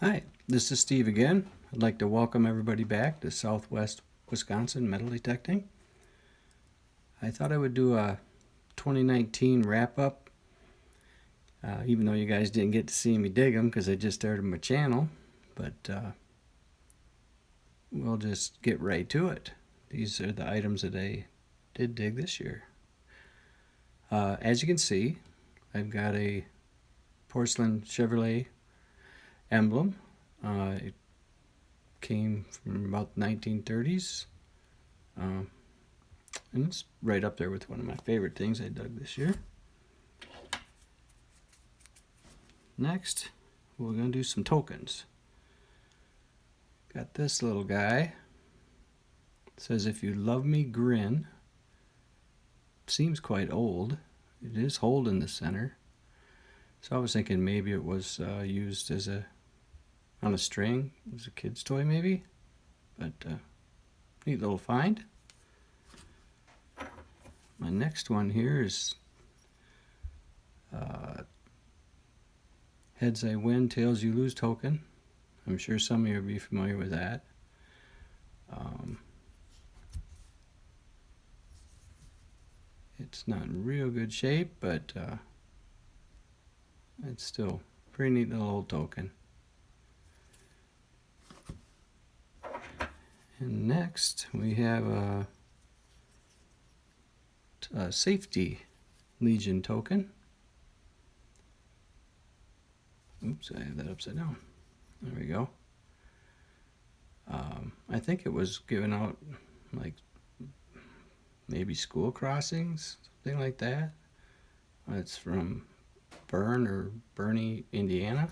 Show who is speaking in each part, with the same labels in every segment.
Speaker 1: Hi, this is Steve again. I'd like to welcome everybody back to Southwest Wisconsin Metal Detecting. I thought I would do a 2019 wrap-up, even though you guys didn't get to see me dig them because I just started my channel, but we'll just get right to it. These are the items that I did dig this year. As you can see, I've got a porcelain Chevrolet emblem. It came from about the 1930s. And it's right up there with one of my favorite things I dug this year. Next, we're going to do some tokens. Got this little guy. It says, "If you love me, grin." Seems quite old. It is hold in the center. So I was thinking maybe it was used as on a string. It was a kid's toy maybe. But neat little find. My next one here is heads I win, tails you lose token. I'm sure some of you will be familiar with that. It's not in real good shape, but it's still a pretty neat little old token. And next we have a Safety Legion token. Oops, I have that upside down. There we go. I think it was given out like maybe school crossings, something like that. It's from Bernie, Indiana.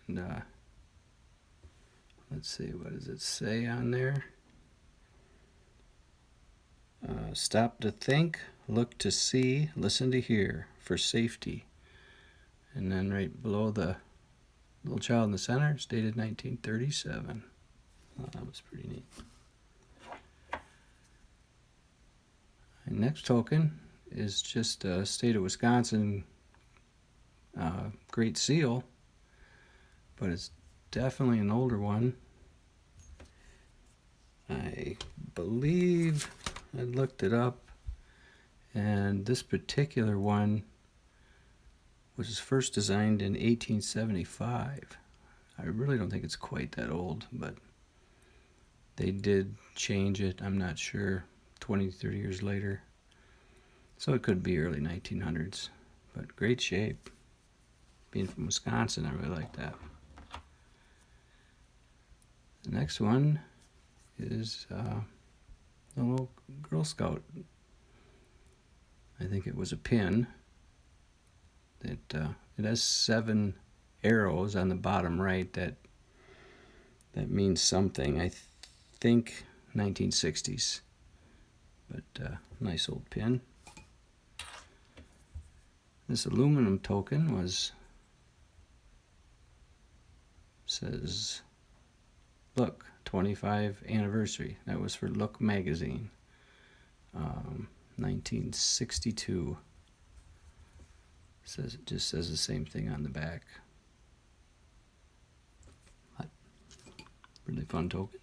Speaker 1: And let's see, what does it say on there? Stop to think, look to see, listen to hear for safety. And then right below the little child in the center, it's dated 1937. Oh, that was pretty neat. And next token is just a state of Wisconsin Great Seal, but it's definitely an older one. I believe I looked it up, and this particular one was first designed in 1875. I really don't think it's quite that old, but they did change it, I'm not sure, 20, 30 years later. So it could be early 1900s, but great shape. Being from Wisconsin, I really like that. The next one is a little Girl Scout. I think it was a pin. It has 7 arrows on the bottom right. That means something. I think 1960s. But nice old pin. This aluminum token says Look, 25 anniversary. That was for Look magazine, 1962. It just says the same thing on the back. Really fun token.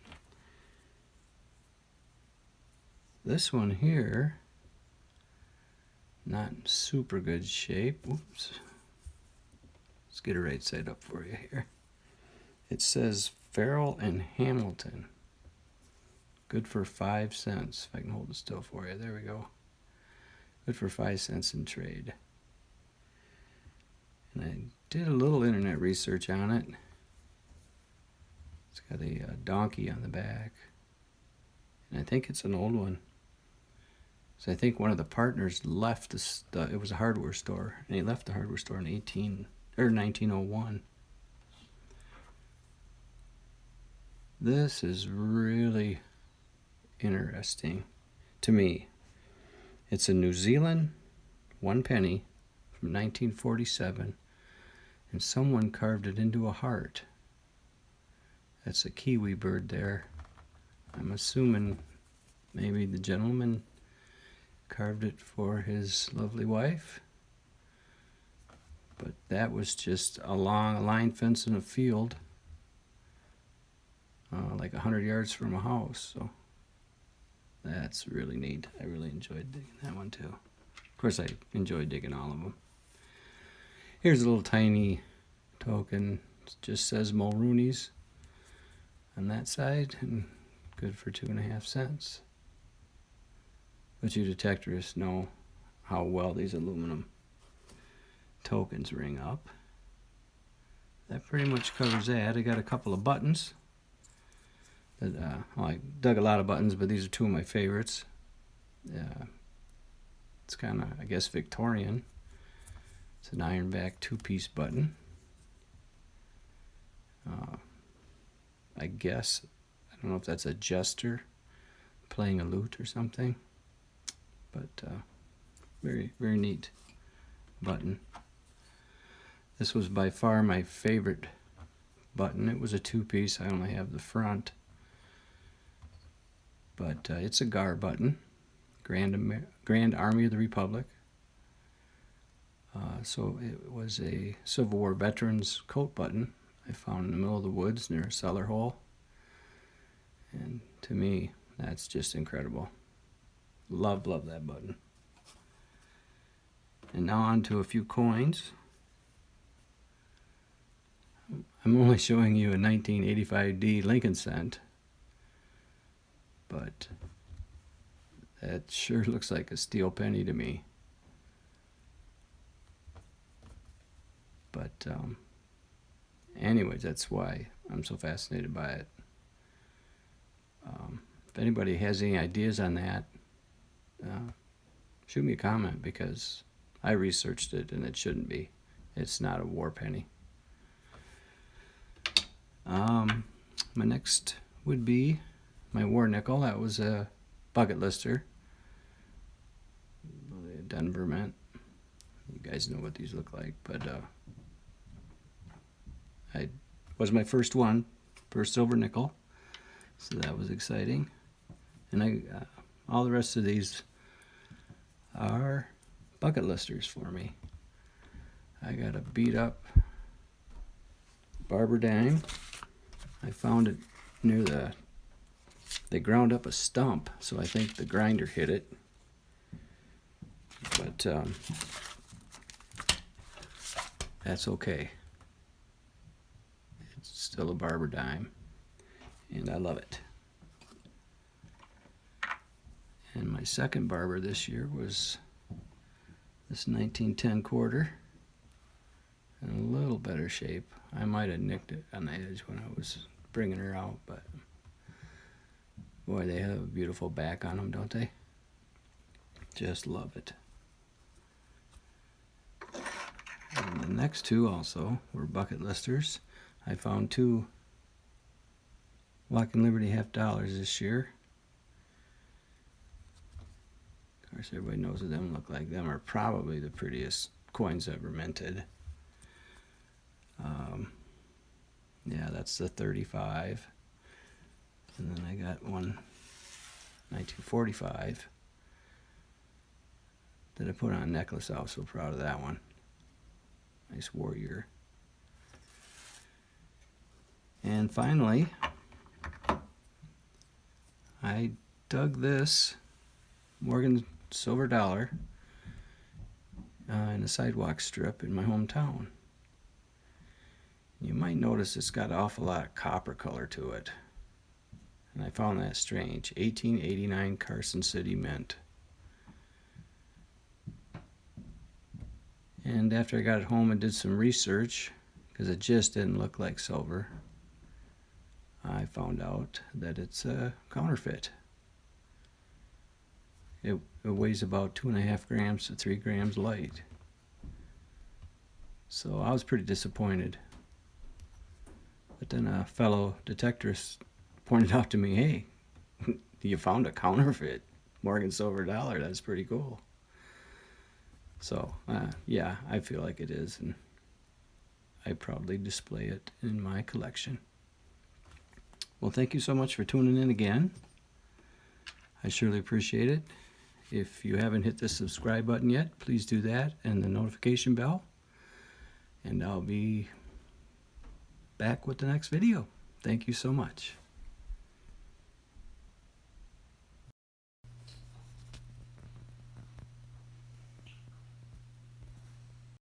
Speaker 1: This one here, not in super good shape. Oops. Let's get it right side up for you here. It says Farrell and Hamilton. Good for 5 cents. If I can hold it still for you. There we go. Good for 5 cents in trade. And I did a little internet research on it. It's got a donkey on the back. And I think it's an old one. So I think one of the partners left it was a hardware store, and he left the hardware store in 1901. This is really interesting to me. It's a New Zealand 1 penny from 1947, and someone carved it into a heart. That's a kiwi bird there. I'm assuming maybe the gentleman carved it for his lovely wife. But that was just along a line fence in a field, like 100 yards from a house. So that's really neat. I really enjoyed digging that one too. Of course, I enjoy digging all of them. Here's a little tiny token. It just says Mulrooney's on that side, and good for 2.5 cents. But you detectorists know how well these aluminum tokens ring up. That pretty much covers that. I got a couple of buttons. Well, I dug a lot of buttons, but these are two of my favorites. It's kind of, I guess, Victorian. It's an ironback 2-piece button. I guess, I don't know if that's a jester playing a lute or something, but very, very neat button. This was by far my favorite button. It was a 2-piece. I only have the front, but it's a GAR button, Grand Army of the Republic. So it was a Civil War veteran's coat button I found in the middle of the woods near a cellar hole. And to me, that's just incredible. Love that button. And now on to a few coins. I'm only showing you a 1985D Lincoln cent, but that sure looks like a steel penny to me. But anyways, that's why I'm so fascinated by it. If anybody has any ideas on that, shoot me a comment, because I researched it and it shouldn't be. It's not a war penny. My next would be my war nickel. That was a bucket lister, Denver Mint. You guys know what these look like, but I was my first one for silver nickel, so that was exciting. And all the rest of these are bucket listers for me. I got a beat up Barber dime. I found it near they ground up a stump, so I think the grinder hit it. But that's okay. It's still a Barber dime, and I love it. And my second Barber this year was this 1910 quarter, in a little better shape. I might have nicked it on the edge when I was bringing her out, but boy, they have a beautiful back on them, don't they? Just love it. And the next two also were bucket listers. I found two Lock and Liberty $50 this year. Of course, everybody knows what them look like. Them are probably the prettiest coins ever minted. Yeah, that's the 35. And then I got one 1945 that I put on a necklace. I was so proud of that one. Nice warrior. And finally, I dug this Morgan silver dollar in a sidewalk strip in my hometown. You might notice it's got an awful lot of copper color to it, and I found that strange. 1889 Carson City Mint. And after I got it home and did some research, because it just didn't look like silver, I found out that it's a counterfeit. It weighs about 2.5 grams to 3 grams light. So I was pretty disappointed. But then a fellow detectorist pointed out to me, hey, you found a counterfeit Morgan silver dollar. That's pretty cool. So, yeah, I feel like it is, and I proudly display it in my collection. Well, thank you so much for tuning in again. I surely appreciate it. If you haven't hit the subscribe button yet, please do that, and the notification bell. and I'll be back with the next video. Thank you so much.